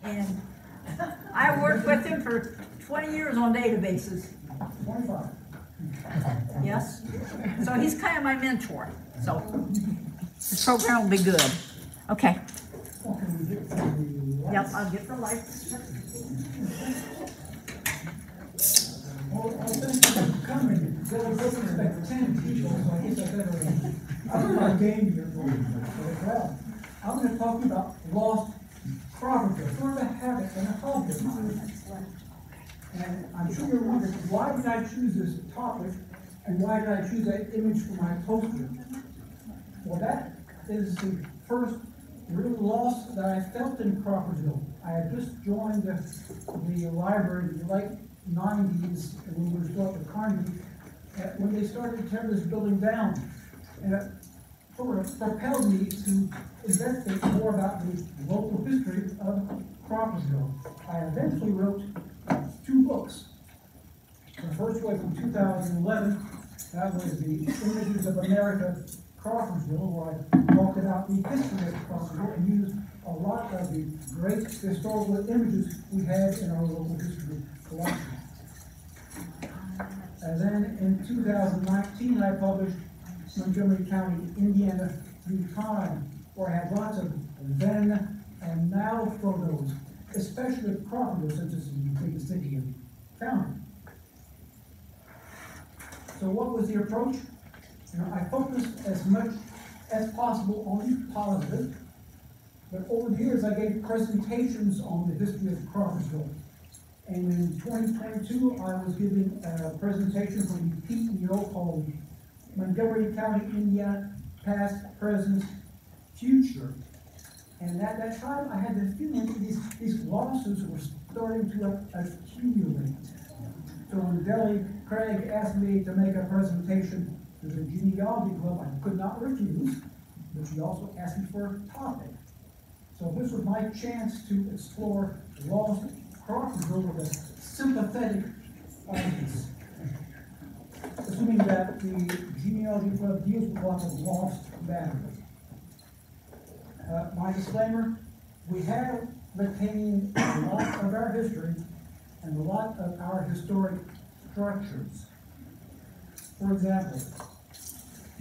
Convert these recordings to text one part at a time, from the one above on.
And I worked with him for 20 years on databases. 25. Yes. So he's kind of my mentor. So the program will be good. Okay. Yep, I'll get the light. Well, thank you for coming. There was like 10 people, so I guess I better. I'm not game here for you. Well, I'm going to talk to you about lost Crawfordsville, sort of a habit and a hobby of mine. And I'm sure you're wondering, why did I choose this topic, and why did I choose that image for my poster? Well, that is the first real loss that I felt in Crawfordsville. I had just joined the library in the late 90s, and when we were still at the Carnegie, when they started to tear this building down. And it sort of propelled me to investigate more about the local history of Crawfordsville. I eventually wrote 2 books. The first was in 2011. That was the Images of America, Crawfordsville, where I talked about the history of Crawfordsville and used a lot of the great historical images we had in our local history collection. And then in 2019, I published Montgomery County, Indiana, Through Time, where I had lots of then and now photos, especially of Crawfordsville, since it's the biggest city in the county. So what was the approach? I focused as much as possible on the positive, but over the years I gave presentations on the history of Crawfordsville. And in 2022, I was giving a presentation for the Pete Mural called Montgomery County, Indiana, Past, Present, Future. And at that time, I had the feeling that these lawsuits were starting to accumulate. So when Deli Craig asked me to make a presentation to the Genealogy Club, I could not refuse, but she also asked me for a topic. So this was my chance to explore lost Crawfordsville with a sympathetic audience. Assuming that the Genealogy Club deals with lots of lost matters. My disclaimer, we have retained a lot of our history and a lot of our historic structures. For example,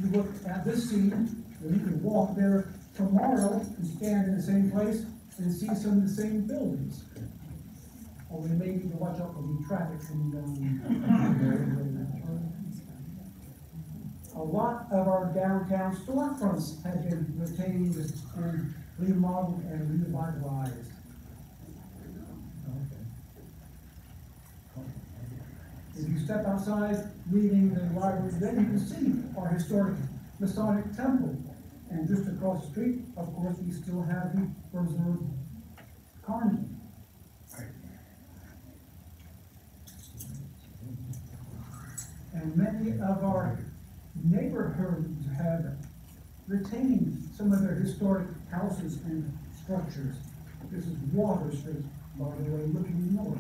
you look at this scene, and you can walk there tomorrow and stand in the same place and see some of the same buildings. Or we may need to watch out for the traffic coming down. A lot of our downtown storefronts have been retained and remodeled and revitalized. If you step outside, leaving the library, then you can see our historic Masonic temple. And just across the street, of course, we still have the preserved Carnegie. And many of our neighborhoods have retained some of their historic houses and structures. This is Water Street, by the way, looking north.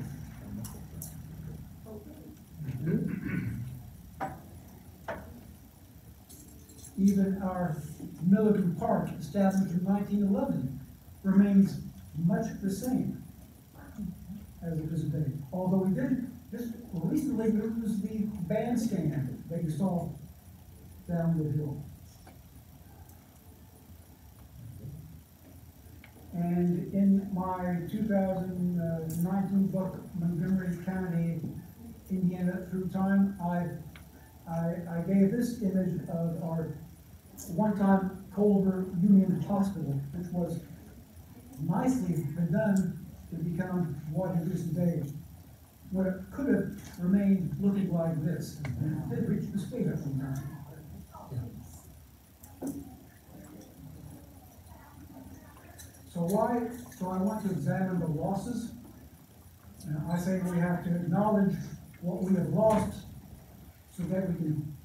Even our Milligan Park, established in 1911, remains much the same as it is today. Although we did just recently lose the bandstand that you saw down the hill. And in my 2019 book, Montgomery County, Indiana Through Time, I gave this image of our one-time Culver Union Hospital, which was nicely done to become what it is today. What it could have remained looking like this, and it did reach the state at one time. So I want to examine the losses. I say we have to acknowledge what we have lost so that we can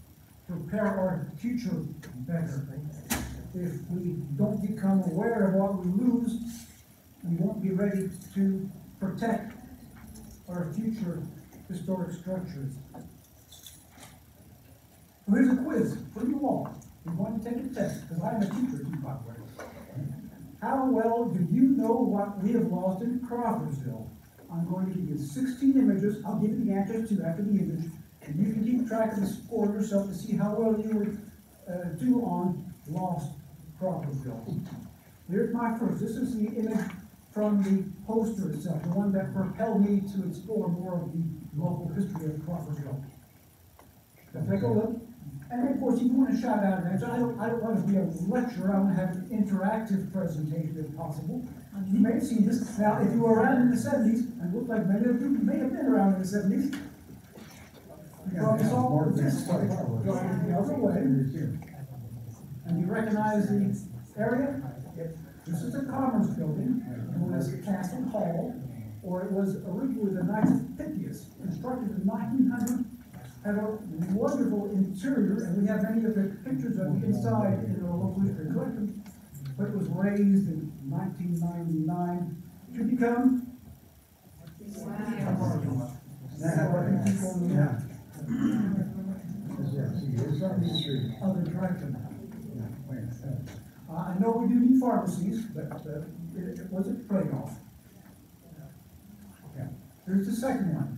prepare our future better. If we don't become aware of what we lose, we won't be ready to protect our future historic structures. So here's a quiz for you all. You're going to take a test, because I'm a teacher too, by the way. How well do you know what we have lost in Crawfordsville? I'm going to give you 16 images. I'll give you the answers too after the image. And you can keep track of the score yourself to see how well you would do on lost Crawfordsville. Here's my first. This is the image from the poster itself, the one that propelled me to explore more of the local history of Crawfordsville. So take a look. And then, of course, if you want to shout out an answer, I don't want to be a lecturer. I want to have an interactive presentation if possible. You may have seen this. Now, if you were around in the 70s, and look like many of you may have been around in the 70s, you probably saw this going the other way. And you recognize the area? This is the Commerce Building, known as Castle Hall, or it was originally the Knights of Pythias, constructed in 1900. Had a wonderful interior, and we have many of the pictures of the inside in our local history collection. But it was raised in 1999 to become other direction. I know we do need pharmacies, but it was a trade-off. Okay. Here's the second one.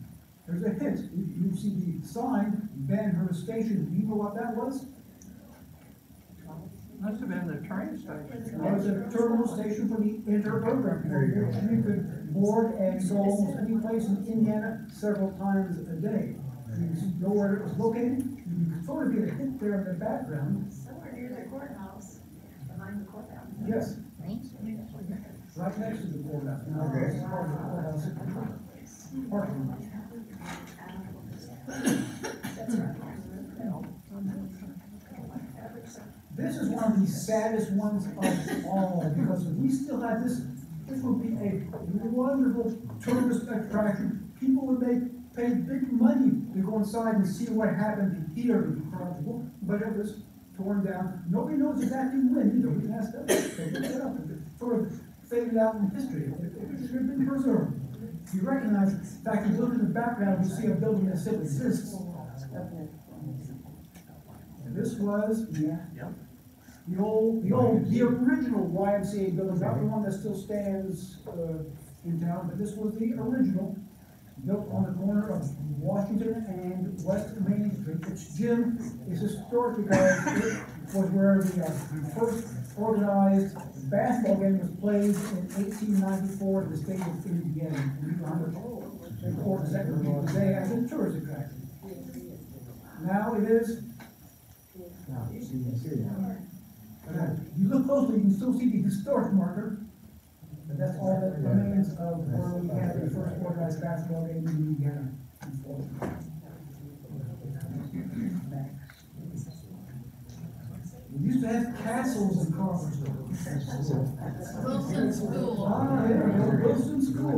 There's a hint. You see the sign, Banhurst Station. Do you know what that was? Must have been the train station. It was a terminal station for the interurban. You could board and go almost any place in Indiana several times a day. You know where it was located. You can sort of get a hint there in the background. Somewhere near the courthouse, behind the courthouse. Yes. Right next to the courthouse. Now, this is part of the courthouse parking lot. This is one of the saddest ones of all, because if we still had this would be a wonderful tourist attraction. People would pay big money to go inside and see what happened here in Crawfordsville, but it was torn down. Nobody knows exactly when either. We can ask them. They looked it up. It sort of faded out in history. It should have been preserved. You recognize, in fact, if you look in the background, you see a building that still exists. And this was the original YMCA building, not the one that still stands in town, but this was the original, built on the corner of Washington and West Main Street. Its gym is historic because it was where the first organized basketball game was played in 1894 at the state of Indiana. And of course, that would be today as a tourist attraction. Now it is. You look closely, you can still see the historic marker, but that's all that remains of where we had the first organized basketball game in Indiana. We used to have castles in Crawfordsville. Wilson School. Ah, there we go, Wilson School.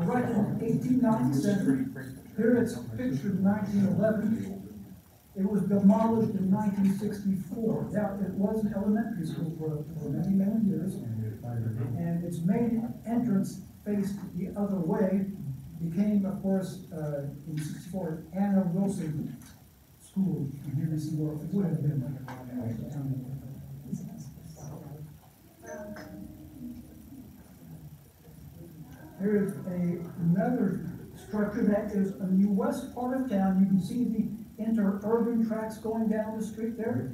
Right in 1897. Here it's pictured in 1911. It was demolished in 1964. Now, it was an elementary school for many, many years. And its main entrance faced the other way. Became, of course, in 64, Anna Wilson School. And here we see where it would have been. Here is another structure that is in the west part of town. You can see the interurban tracks going down the street there.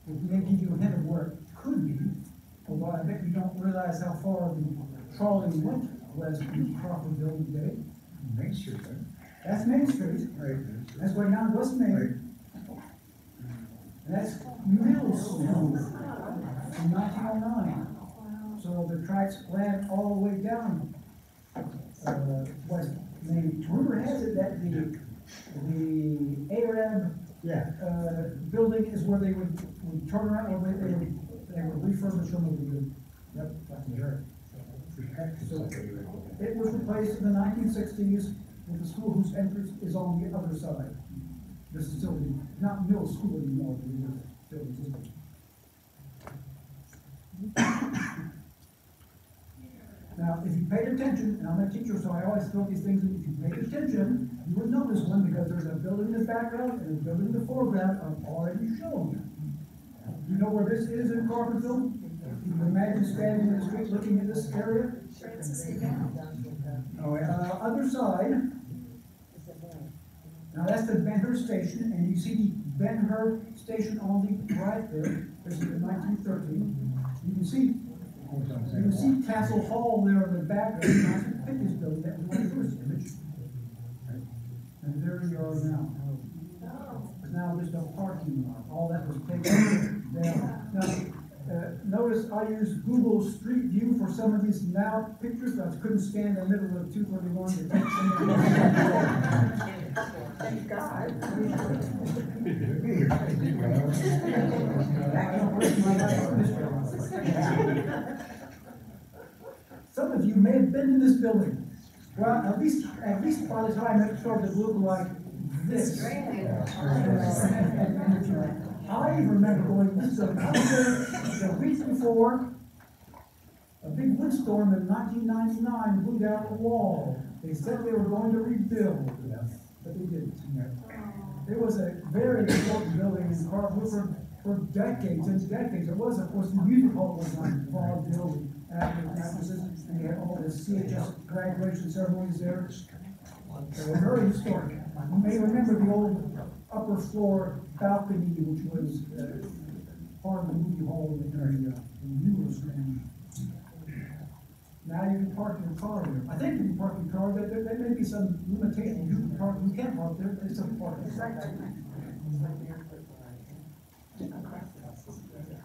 It may give you a hint of where it could be, although I bet you don't realize how far the trolley went west in Crawfordsville today. Main Street, right? That's Main Street. Right. That's going down West Main. Right. And that's middle school in 1909. So the tracks ran all the way down West Main. Rumor has it that the Arab building is where they would turn around, or they would refurbish them over the. Yep, that's right. So it was replaced in the 1960s with a school whose entrance is on the other side. This is still not middle school anymore, but it is still existing. Now, if you paid attention, and I'm a teacher, so I always throw these things in, if you paid attention, you would notice one, because there's a building in the background and a building in the foreground are already shown. You know where this is in Crawfordsville? You can imagine standing in the street looking at this area. Other side. Now that's the Ben-Hur station, and you see the Ben-Hur station on the right there. This is in 1913. You can see Castle Hall there in the background. That's the pictures building. That was my first image. And there you are now. It's now just a parking lot. All that was taken down. Now, notice I used Google Street View for some of these now pictures, but I couldn't stand in the middle of 231 to take some of these. Thank God. Some of you may have been in this building. Well, at least by the time it started to look like this. I remember going to this building. I was there the week before a big windstorm in 1999 blew down the wall. They said they were going to rebuild, but they didn't. It was a very important building in Crawfordsville for decades and decades. It was, of course, the music hall was on vaudeville and they had all the CHS graduation ceremonies there. Very historic. You may remember the old upper floor balcony, which was part of the movie hall in the newer strand. Now you can park your car there. I think you can park your car there. There may be some limitation. You can park. You can't park there. It's a parking.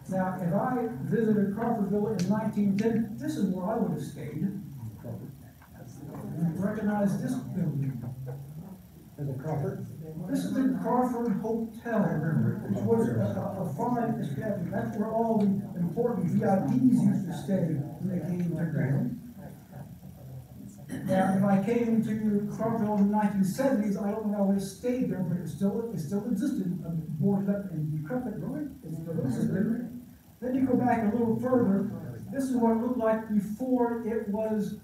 Now, if I visited Crawfordsville in 1910, this is where I would have stayed. You recognize this building? Is it Crawford? This is the Crawford Hotel, which was a fine establishment. That's where all the important VIPs used to stay when they came to town. Now, if I came to Crawford in the 1970s, I don't know how it stayed there, but it still existed, boarded up and decrepit, really. It still existed. Then you go back a little further. This is what it looked like before it was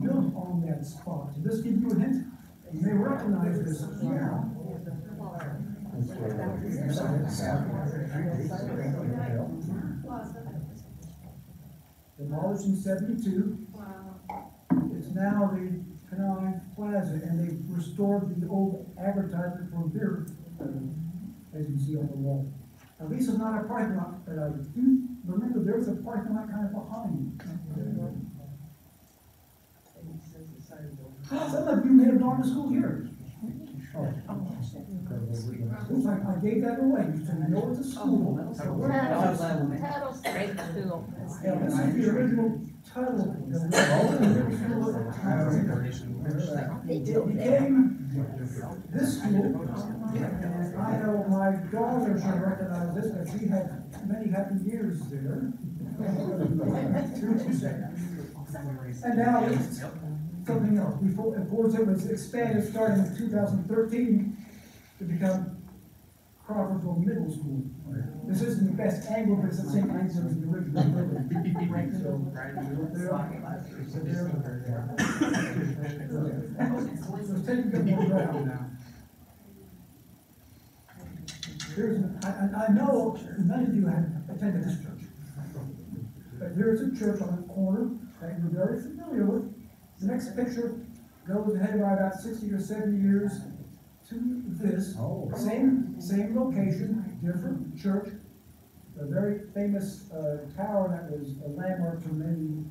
built on that spot. So this gives you a hint. You may recognize this. Yeah. Demolished in '72. It's now the Canal Plaza, and they restored the old advertisement for beer, as you see on the wall. Now, this is not a parking lot, but I do remember there was a parking lot kind of behind. Some of you may have gone to school here. Looks like I gave that away. You said, no, it's a school. Tattle State School. Yeah, this is the original title. It became this school, and I know my daughter should recognize this, because she had many happy years there. And now it's something else. Before, of course, it was expanded starting in 2013 to become Crawfordsville Middle School. This isn't the best angle, but it's the same angle as the original building. So take a good more ground now. I know none of you have attended this church, but there's a church on the corner that you're very familiar with. The next picture goes ahead by about 60 or 70 years to this. Same location, different church. A very famous tower that was a landmark for many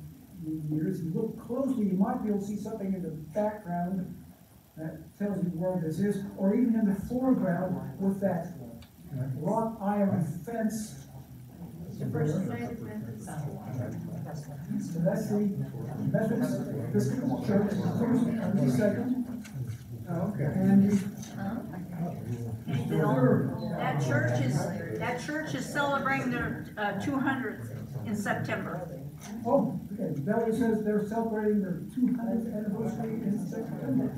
years. If you look closely, you might be able to see something in the background that tells you where this is, or even in the foreground with that wrought iron fence. The first Church. So that's the Methodist Episcopal Church, the first and the second. Okay. And That church is celebrating their 200th in September. oh, okay, Valley says they're celebrating their 200th anniversary in September.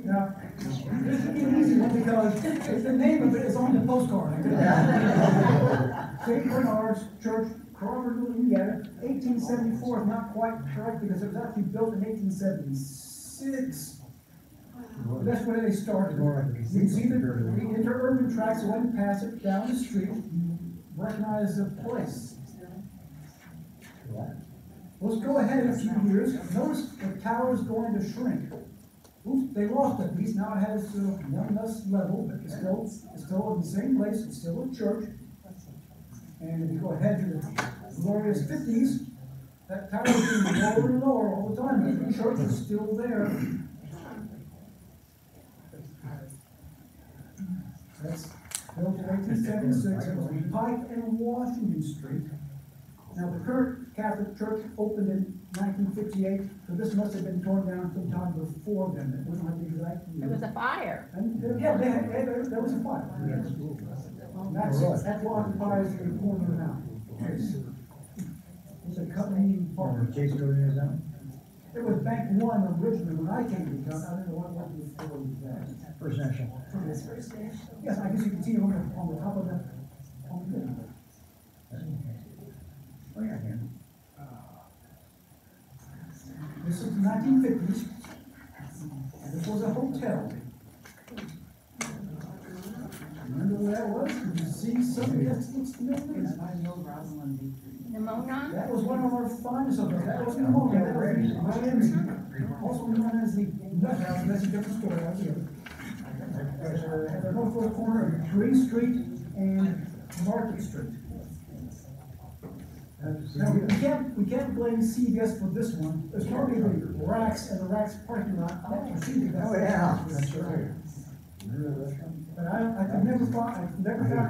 Now, this is an easy one because the name of it is on the postcard. St. Bernard's Church, Crawfordsville, Indiana, 1874 is not quite correct because it was actually built in 1876. That's where they started. You can see the interurban tracks that went past it down the street. Recognize the place. Let's go ahead a few years. Notice the tower is going to shrink. Oops, they lost a piece. Now it has one less level, but it's still in the same place. It's still a church. And if you go ahead to the glorious 50s, that tower is getting lower and lower all the time. The church is still there. That's built in 1876. It was on Pike and Washington Street. Now, the current Catholic Church opened in 1958, so this must have been torn down sometime before then. We don't have the exact year. There was a fire. And, yeah, there was a fire. Yes. That's what occupies the corner now. Yes. It's a company park. Chase building is out? It was Bank One originally when I came to town. I don't know what was before that. First National. Yes, I guess you can see it on the top of the, on the. Oh, yeah, I can. This is the 1950s, and this was a hotel. Remember where that was? Did you see something that looks familiar? The Monon? That was one of our finest hotels. That was in Montgomery. That was in Miami. Also known as the Nut House. That's a different story altogether. At the northwest corner of Green Street and Market Street. Now, we can't blame CVS for this one. There's probably the racks and the racks parking lot. Oh, yeah, that's right. But I've never found a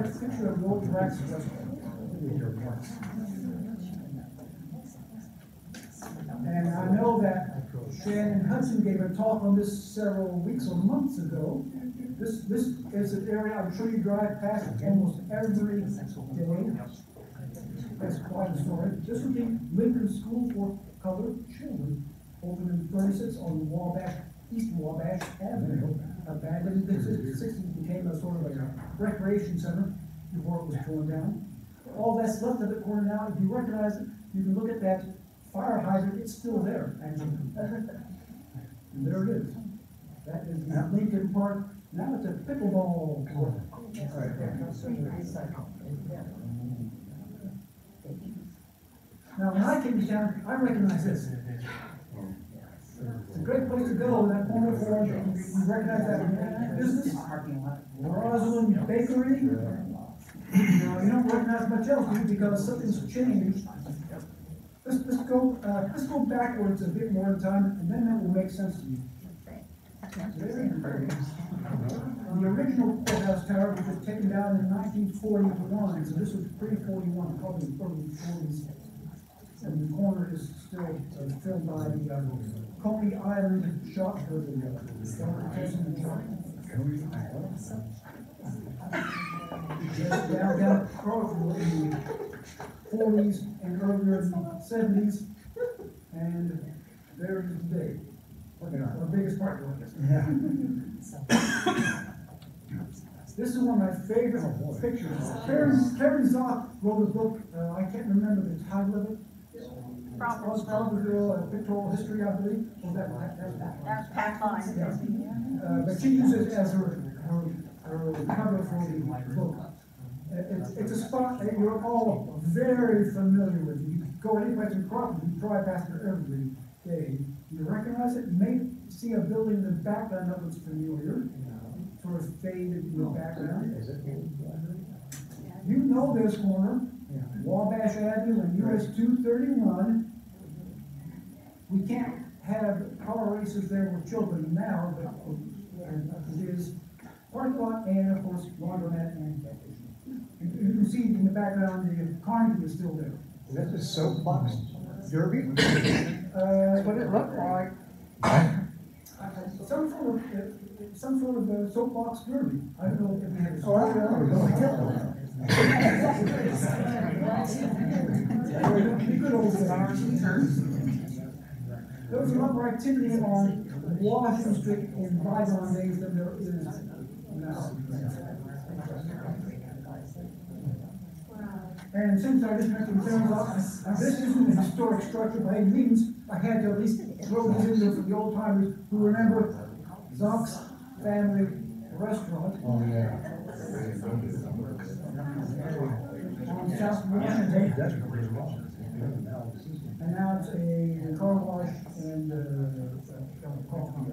picture of the old racks restaurant. And I know that Shannon Hudson gave a talk on this several weeks or months ago. This is an area I'm sure you drive past almost every day. That's quite a story. This would be Lincoln School for Colored Children, opened in 36 on East Wabash Avenue. Abandoned in the 60s, became a sort of a recreation center before it was torn down. All that's left of it torn down. If you recognize it, you can look at that fire hydrant. It's still there, actually. And there it is. That is the Lincoln Park. Now it's a pickleball court. Now, when I came to town, I recognized this. It's a great place to go, that corner for you recognize that business. Rosalind Bakery. Now, you don't recognize much else because something's changed. Let's go backwards a bit more in time, and then that will make sense to you. The original courthouse tower was taken down in 1941, so this was pre-41, probably early 40s. And the corner is still filled by the Coney Island shop for the down at Crawfordsville in the 40s and earlier in the 70s, and there it is today. Our biggest part of it. Yeah. This is one of my favorite pictures. Karen Zock wrote a book, I can't remember the title of it. Crawfordsville, Pictorial History, I believe. Was that right? That's Pat Line. Yeah. But she uses it as her cover for the book. It's a spot that you're all very familiar with. You go any place in Crawford, you drive past it every day. You recognize it. You may see a building in the background of it's familiar, sort of faded in the background. You know this corner, Wabash Avenue and US 231. We can't have car races there with children now, but it is parking lot and, of course, laundromat and gas station. You can see in the background the carnival is still there. Is that the soapbox derby? That's what it looked like. Some sort of soapbox derby. I don't know if we have a good old there was a lot more activity on Washington Street in bygone days than there is now. And since I just mentioned this isn't a historic structure by any means, I had to at least throw this in there for the old timers who remember Zonk's Family Restaurant. Oh, yeah. On South Washington. That's pretty wrong. And now it's a car wash and coffee.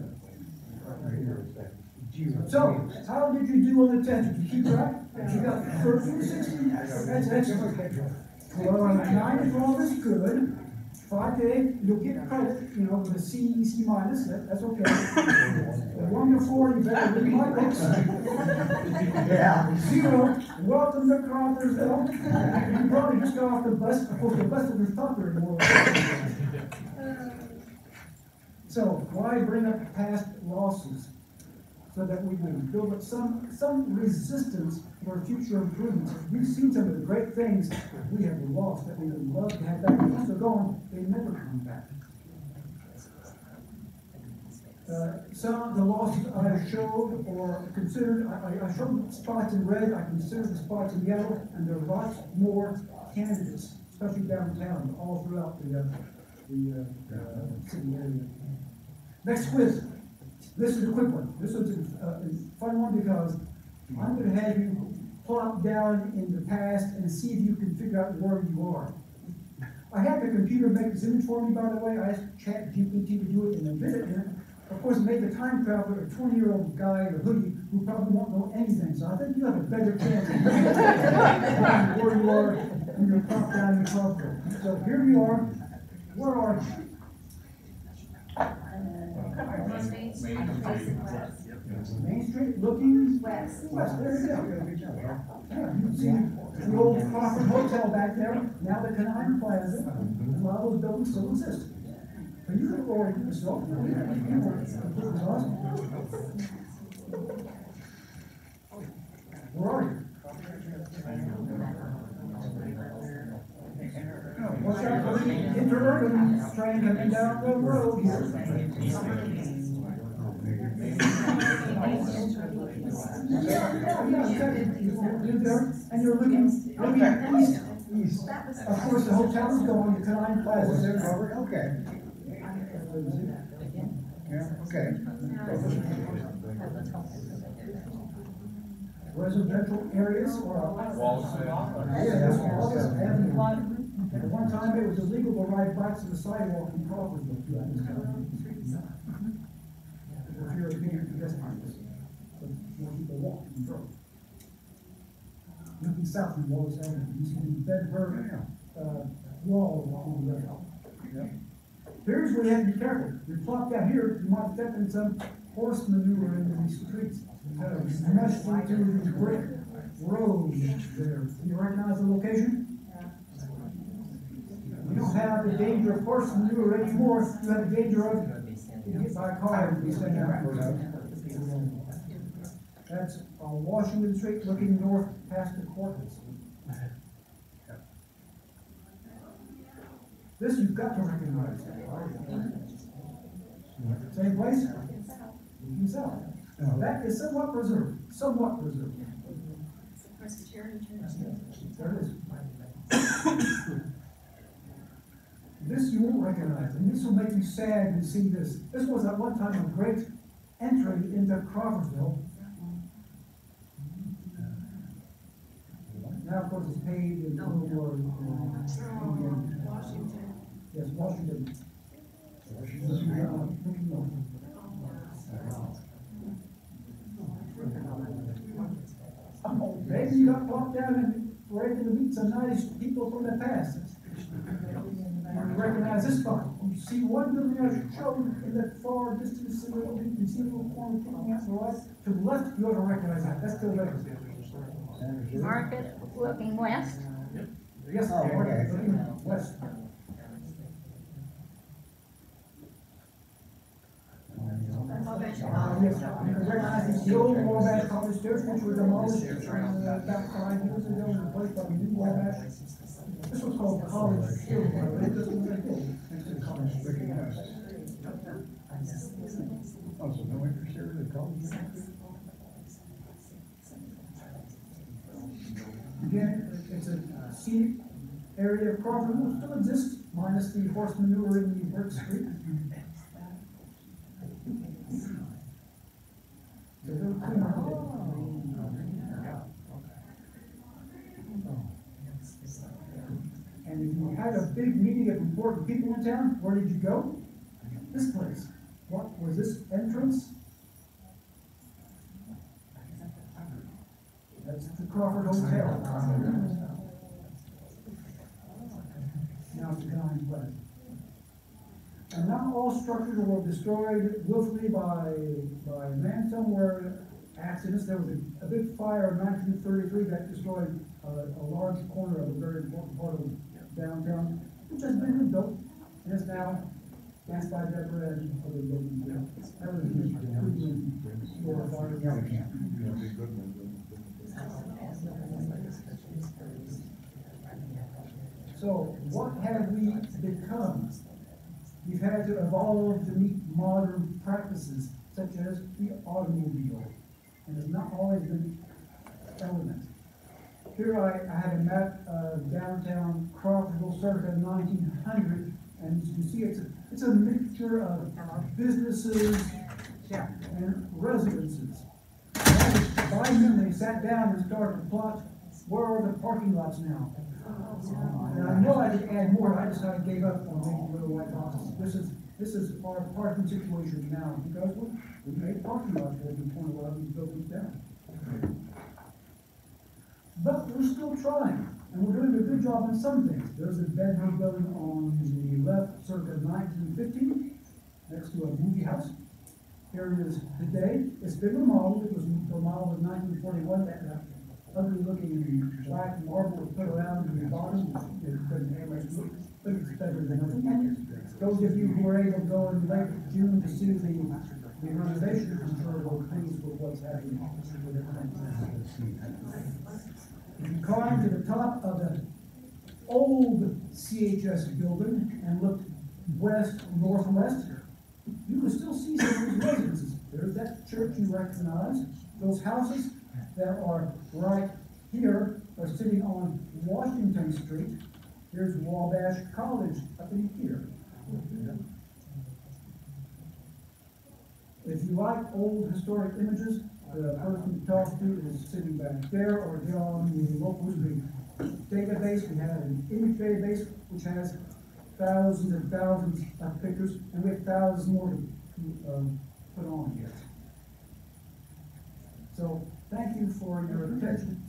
So, how did you do on the test? Did you keep track? You got 13, 16? That's excellent. Well, 9 to 12 is good. 5 to 8, you'll get credit, with a C, C minus, that's okay. 1 to 4, you better read my books. Yeah. 0, welcome to Crawfordsville. You probably just got off the bus, of course, the bus doesn't stop there anymore. So, why bring up past losses? So that we will build up some resistance for future improvements. We've seen some of the great things that we have lost that we would love to have back. Once they're gone, they never come back. Some of the losses I showed or considered, I showed spots in red, I considered the spots in yellow, and there are lots more candidates, especially downtown, all throughout the city area. Next quiz. This is a quick one. This is a fun one because I'm going to have you plop down in the past and see if you can figure out where you are. I had the computer make this image for me, by the way. I asked ChatGPT to do it and then did it. And of course, make a time traveler, a 20-year-old guy in a hoodie who probably won't know anything. So I think you have a better chance of where you are when you're plopped down in the software. So here you are. Where are you? Main Street, looking west. There you go. Yeah, you can see the old Crawford Hotel back there, now the Canine Plaza, and a lot of those buildings still exist. So you can go over to the store. Where are you? Watch out for the interurban train coming down the road here. And you're looking east. Of course, the hotel is gone, the Canine Plaza is there covered. Okay. Yeah, okay. Residential areas or at one time it was illegal to ride bikes on the sidewalk in Crawfordsville. If you're a dangerous pedestrian, so more people walk and drove. Looking south from Wallace Avenue, you see the Bedford wall along the road. Here's where you have to be careful. You plop down here, you might step in some horse manure into these streets. Meshed into the brick road there. Can you recognize the location? You don't have the danger of horse manure anymore. You have the danger of you get by a car and be sent out. That's on Washington Street looking north past the courthouse. This you've got to recognize. Same place? Looking south. That is somewhat preserved. Somewhat preserved. There it is. This you won't recognize, and this will make you sad to see this. This was at one time a great entry into Crawfordsville. Now, of course, it's paved in Washington. Yes, Washington. Maybe you got plopped down and were able to meet some nice people from the past. You recognize this spot. You see one building I showed in the far distance, you can see a little corner peeking out to the right. To the left, you ought to recognize that. That's still there. Market looking west. Yes, okay. Looking west. Yes, you recognize the old Wabash College Church, which was demolished about 5 years ago and replaced by the new Wabash. This was called College Hill, by the way. This was a hill next to College. Oh, so no interest here in the college? Again, it's a scenic area of Crawfordsville still exists, minus the horse manure in the brick street. So they'll clean up a bit. And if you had a big meeting of important people in town, where did you go? This place. What was this entrance? That's the Crawford Hotel. Now it's a dining place. And not all structures were destroyed willfully by man. Some were accidents. There was a big fire in 1933 that destroyed a large corner of a very important part of downtown, which has been rebuilt and is now danced by Deborah and other buildings. So, what have we become? We've had to evolve to meet modern practices, such as the automobile, and it's not always been elegant. Here I have a map of downtown Crawfordsville circa 1900, and as you can see, it's a mixture of businesses and residences. By then, they sat down and started to plot where are the parking lots now. And I know I could add more, I decided I gave up on making little white boxes. This is our parking situation now, because we made parking lots for every point of these buildings down. But we're still trying, and we're doing a good job in some things. There's a bedroom building on the left, circa 1915, next to a movie house. Here it is today. It's been remodeled. It was remodeled in 1941. That ugly looking black marble was put around the bottom. It couldn't have much look, but it's better than nothing. Those of you who were able to go in late June to see the renovation, I'm sure will pleased with what's happening with it. If you climb to the top of the old CHS building and look west, northwest, you can still see some of these residences. There's that church you recognize. Those houses that are right here are sitting on Washington Street. Here's Wabash College up in here. If you like old historic images, the person to talk to is sitting back there, or get on the local history database. We have an image database which has thousands and thousands of pictures, and we have thousands more to put on here. So thank you for your attention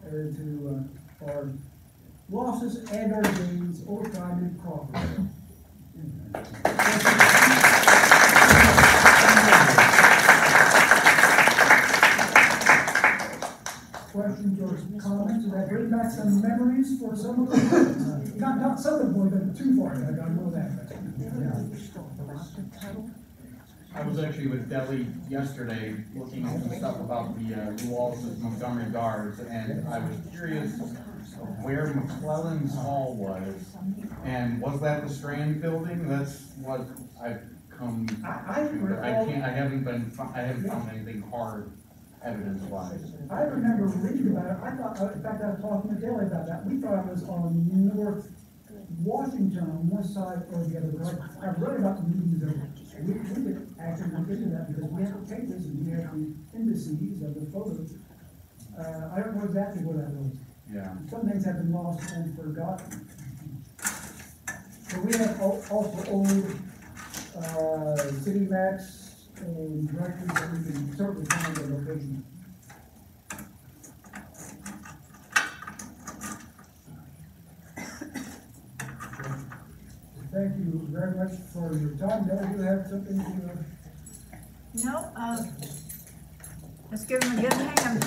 to our losses and our gains over time in Crawford. Questions or comments? Did I bring back some memories for some of them? Not some of them, but too far. I gotta know that. I was actually with Deli yesterday looking at some stuff about the Walls' Montgomery guards, and I was curious where McClellan's Hall was, and was that the Strand building? That's what I've come. I haven't found anything hard evidence-wise. I remember reading about it. I thought, in fact, I was talking to Deli about that. We thought it was on North Washington, on one side or the other. But I've read about the meetings of it. We could actually look into that because we have the papers and we have the indices of the photos. I don't know exactly where that was. Yeah. Some things have been lost and forgotten. So we have also old city maps and records that we can certainly find their location. Thank you very much for your time. Dale, do you have something to? No, let's give him a good hand.